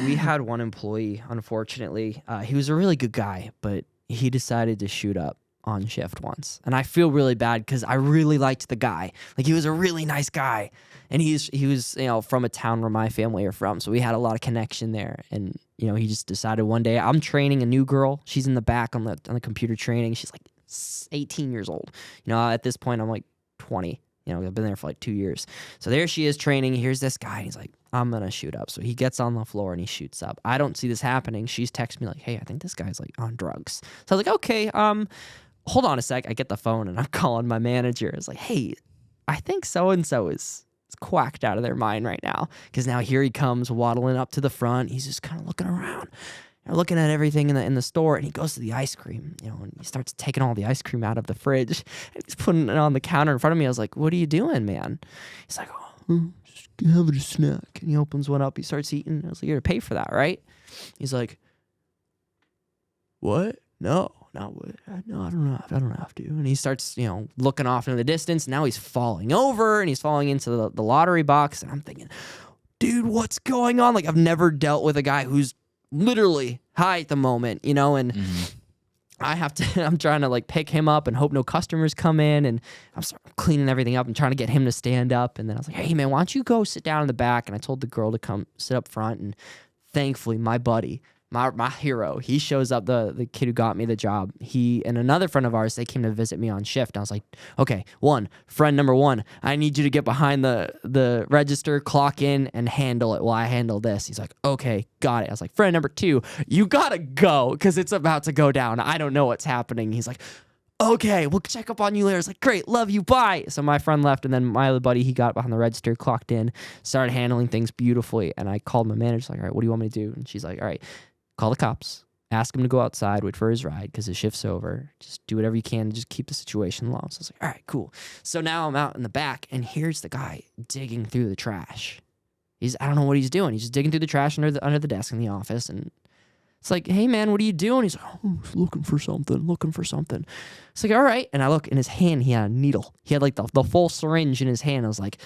we had one employee, unfortunately. He was a really good guy, but he decided to shoot up on shift once. And I feel really bad because I really liked the guy. Like, he was a really nice guy. And he was, from a town where my family are from. So we had a lot of connection there. And, he just decided one day, I'm training a new girl. She's in the back on the computer training. She's like 18 years old. At this point, I'm like 20. I've been there for like 2 years. So there she is training. Here's this guy. And he's like, I'm going to shoot up. So he gets on the floor and he shoots up. I don't see this happening. She's texting me like, hey, I think this guy's like on drugs. So I was like, okay, hold on a sec. I get the phone and I'm calling my manager. It's like, hey, I think so-and-so is quacked out of their mind right now. Because now here he comes waddling up to the front. He's just kind of looking around. Looking at everything in the store, and he goes to the ice cream, and he starts taking all the ice cream out of the fridge, and he's putting it on the counter in front of me. I was like, what are you doing, man? He's like, just having a snack. And he opens one up, he starts eating. I was like, you're to pay for that, right? He's like, what? No, not what? No, I don't have to. And he starts, looking off into the distance. Now he's falling over, and he's falling into the lottery box, and I'm thinking, dude, what's going on? Like, I've never dealt with a guy who's literally high at the moment, and I'm trying to like pick him up and hope no customers come in, and I'm cleaning everything up and trying to get him to stand up. And then I was like, hey man, why don't you go sit down in the back? And I told the girl to come sit up front, and thankfully my buddy, my hero, he shows up, the kid who got me the job. He and another friend of ours, they came to visit me on shift. I was like, okay, friend number one, I need you to get behind the register, clock in, and handle it while I handle this. He's like, okay, got it. I was like, friend number two, you gotta go because it's about to go down. I don't know what's happening. He's like, okay, we'll check up on you later. It's like, great, love you, bye. So my friend left, and then my other buddy, he got behind the register, clocked in, started handling things beautifully. And I called my manager, like, all right, what do you want me to do? And she's like, all right, call the cops, ask him to go outside, wait for his ride because his shift's over. Just do whatever you can to just keep the situation low. So I was like, all right, cool. So now I'm out in the back, and here's the guy digging through the trash. I don't know what he's doing. He's just digging through the trash under the desk in the office, and it's like, hey man, what are you doing? He's like, oh, looking for something. It's like, all right. And I look in his hand, he had a needle. He had like the full syringe in his hand. I was like,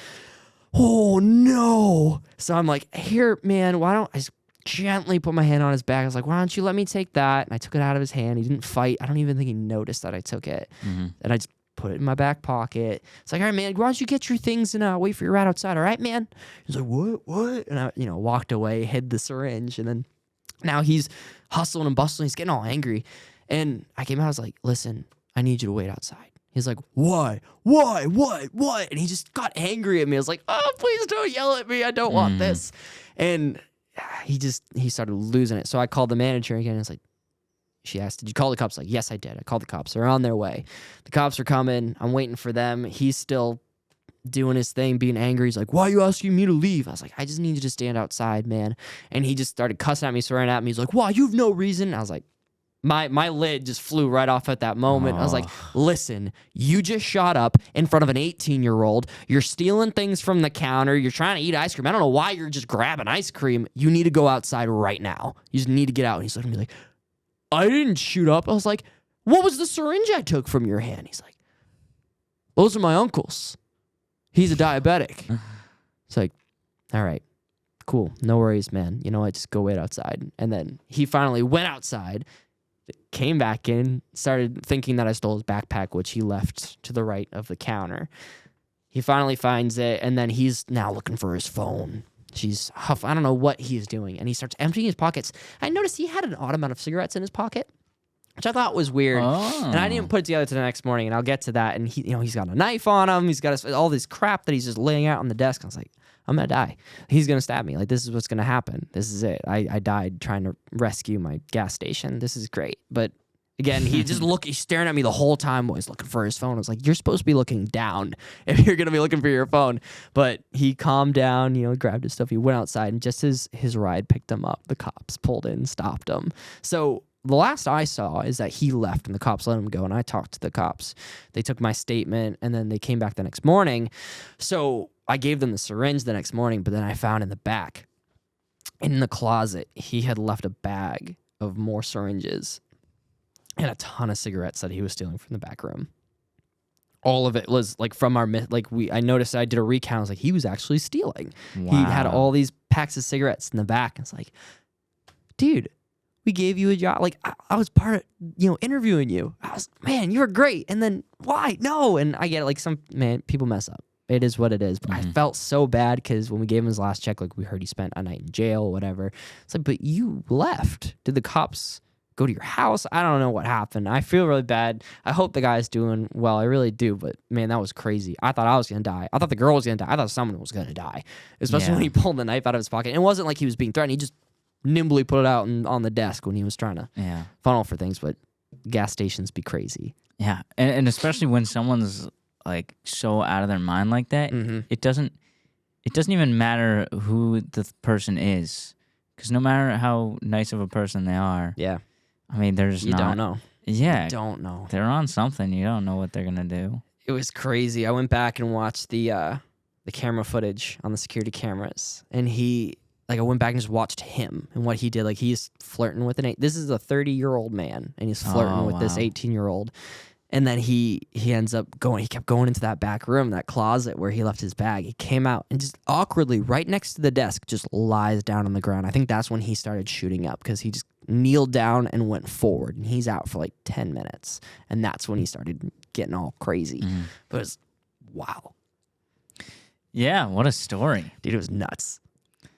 oh no. So I'm like, here, man, why don't I just gently put my hand on his back. I was like, why don't you let me take that? And I took it out of his hand. He didn't fight. I don't even think he noticed that I took it. Mm-hmm. And I just put it in my back pocket. It's like, all right, man, why don't you get your things and wait for your ride outside? All right, man. He's like, what? And I, walked away, hid the syringe. And then now he's hustling and bustling. He's getting all angry. And I came out, I was like, listen, I need you to wait outside. He's like, why? What? And he just got angry at me. I was like, oh, please don't yell at me. I don't want this. And he started losing it. So I called the manager again. It's like, she asked, did you call the cops? Like, yes, I did. I called the cops. They're on their way. The cops are coming. I'm waiting for them. He's still doing his thing, being angry. He's like, why are you asking me to leave? I was like, I just need you to stand outside, man. And he just started cussing at me, swearing at me. He's like, why? You have no reason. I was like, my lid just flew right off at that moment. I was like, listen, you just shot up in front of an 18-year-old. You're stealing things from the counter. You're trying to eat ice cream. I don't know why you're just grabbing ice cream. You need to go outside right now. You just need to get out. And he's looking at me like, I didn't shoot up. I was like, what was the syringe I took from your hand? He's like, those are my uncle's. He's a diabetic. It's like, all right, cool. No worries, man. You know what? Just go wait outside. And then he finally went outside, came back in, started thinking that I stole his backpack, which he left to the right of the counter. He finally finds it, and then he's now looking for his phone. I don't know what he's doing, and he starts emptying his pockets. I noticed he had an odd amount of cigarettes in his pocket, which I thought was weird, and I didn't put it together to the next morning, and I'll get to that. And he's got a knife on him. He's got all this crap that he's just laying out on the desk. I was like, I'm gonna die. He's gonna stab me. Like, this is what's gonna happen. This is it. I died trying to rescue my gas station. This is great. But again, he's staring at me the whole time while he's looking for his phone. I was like, you're supposed to be looking down if you're gonna be looking for your phone. But he calmed down, grabbed his stuff. He went outside, and just as his ride picked him up, the cops pulled in, stopped him. So the last I saw is that he left and the cops let him go, and I talked to the cops. They took my statement, and then they came back the next morning. So I gave them the syringe the next morning, but then I found in the back, in the closet, he had left a bag of more syringes and a ton of cigarettes that he was stealing from the back room. All of it was like from our, I noticed I did a recount. I was like, he was actually stealing. Wow. He had all these packs of cigarettes in the back. It's like, dude, we gave you a job. Like, I was part of, interviewing you. I was, man, you were great. And then why? No. And I get it. Like, people mess up. It is what it is. But I felt so bad because when we gave him his last check, like, we heard he spent a night in jail or whatever. It's like, but you left. Did the cops go to your house? I don't know what happened. I feel really bad. I hope the guy's doing well. I really do. But, man, that was crazy. I thought I was going to die. I thought the girl was going to die. I thought someone was going to die, especially when he pulled the knife out of his pocket. It wasn't like he was being threatened. He just nimbly put it out on the desk when he was trying to funnel for things. But gas stations be crazy. Yeah, and especially when someone's like so out of their mind like that, it doesn't even matter who the person is, because no matter how nice of a person they are, I mean, you don't know. Yeah, you don't know. They're on something. You don't know what they're gonna do. It was crazy. I went back and watched the camera footage on the security cameras, and I went back and just watched him and what he did. Like, he's flirting with this is a 30-year-old man, and he's flirting with this 18-year-old. And then he ends up he kept going into that back room, that closet where he left his bag. He came out and just awkwardly, right next to the desk, just lies down on the ground. I think that's when he started shooting up, because he just kneeled down and went forward. And he's out for like 10 minutes. And that's when he started getting all crazy. But it was, wow. Yeah, what a story. Dude, it was nuts.